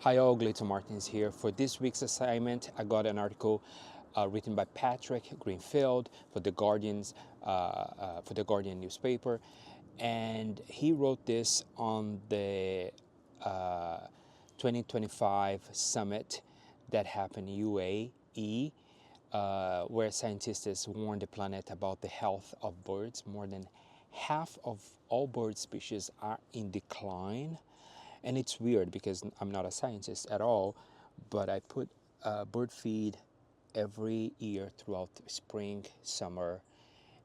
Hi all, Gleito Martins here. For this week's assignment, I got an article written by Patrick Greenfield for the Guardian newspaper, and he wrote this on the 2025 summit that happened in UAE, where scientists warned the planet about the health of birds. More than half of all bird species are in decline. And it's weird because I'm not a scientist at all, but I put bird feed every year throughout spring, summer,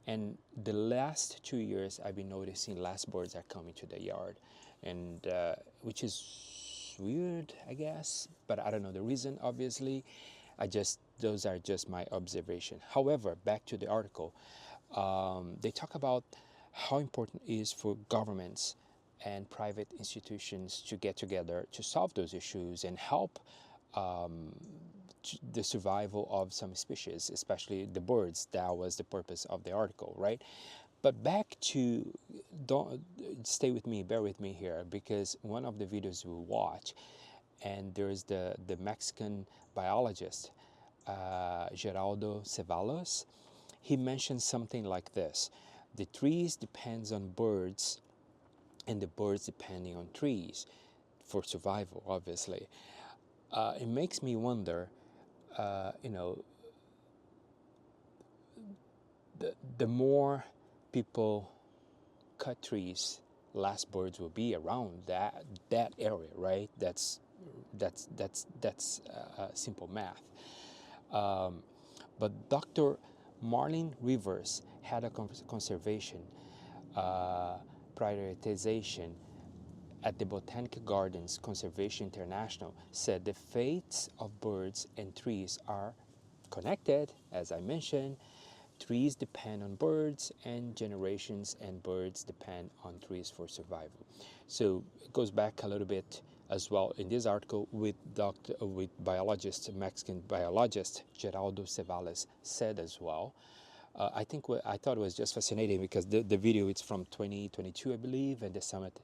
and the last 2 years I've been noticing less birds are coming to the yard, and which is weird, I guess, but I don't know the reason. Obviously, those are just my observation. However, back to the article, they talk about how important it is for governments and private institutions to get together to solve those issues and help the survival of some species, especially the birds. That was the purpose of the article, right? But back to, don't stay with me, bear with me here, because one of the videos we watch, and there's the Mexican biologist, Geraldo Cevallos. He mentioned something like this: the trees depends on birds, and the birds depending on trees for survival, obviously. It makes me wonder, you know, the more people cut trees, less birds will be around that area, right? That's simple math. But Dr. Marlene Rivers had a conservation prioritization at the Botanical Gardens Conservation International, said the fates of birds and trees are connected. As I mentioned, trees depend on birds, and generations and birds depend on trees for survival. So it goes back a little bit as well in this article with Mexican biologist Geraldo Cevallos said as well. I think I thought it was just fascinating because the video is from 2022, I believe, and the summit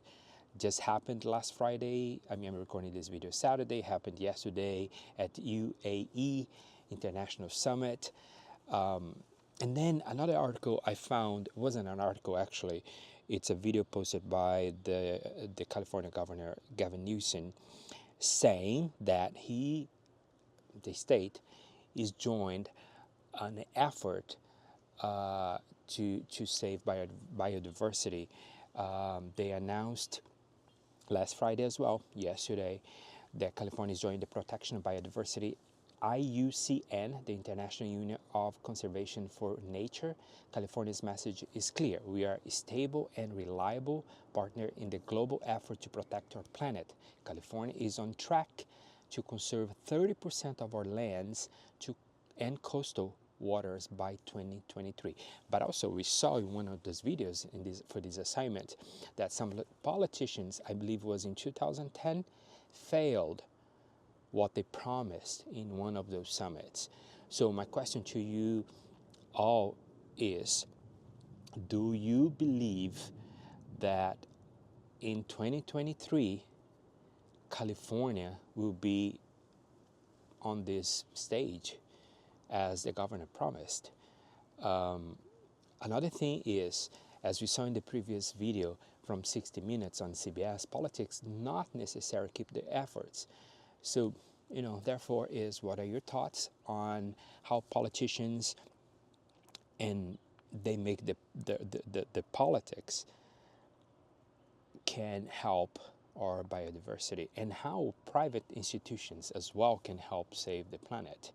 just happened last Friday. I mean, I'm recording this video Saturday, happened yesterday at UAE International Summit. And then another article I found wasn't an article actually. It's a video posted by the California Governor Gavin Newsom, saying that the state, is joined an effort to save biodiversity. They announced last Friday as well, yesterday, that California is joining the Protection of Biodiversity IUCN, the International Union of Conservation for Nature. California's message is clear: we are a stable and reliable partner in the global effort to protect our planet. California is on track to conserve 30% of our lands and coastal waters by 2023. But also, we saw in one of those videos for this assignment that some politicians, I believe it was in 2010, failed what they promised in one of those summits. So my question to you all is, do you believe that in 2023 California will be on this stage as the governor promised? Another thing is, as we saw in the previous video from 60 Minutes on CBS, politics not necessarily keep the efforts. So, therefore what are your thoughts on how politicians and they make the politics can help our biodiversity, and how private institutions as well can help save the planet?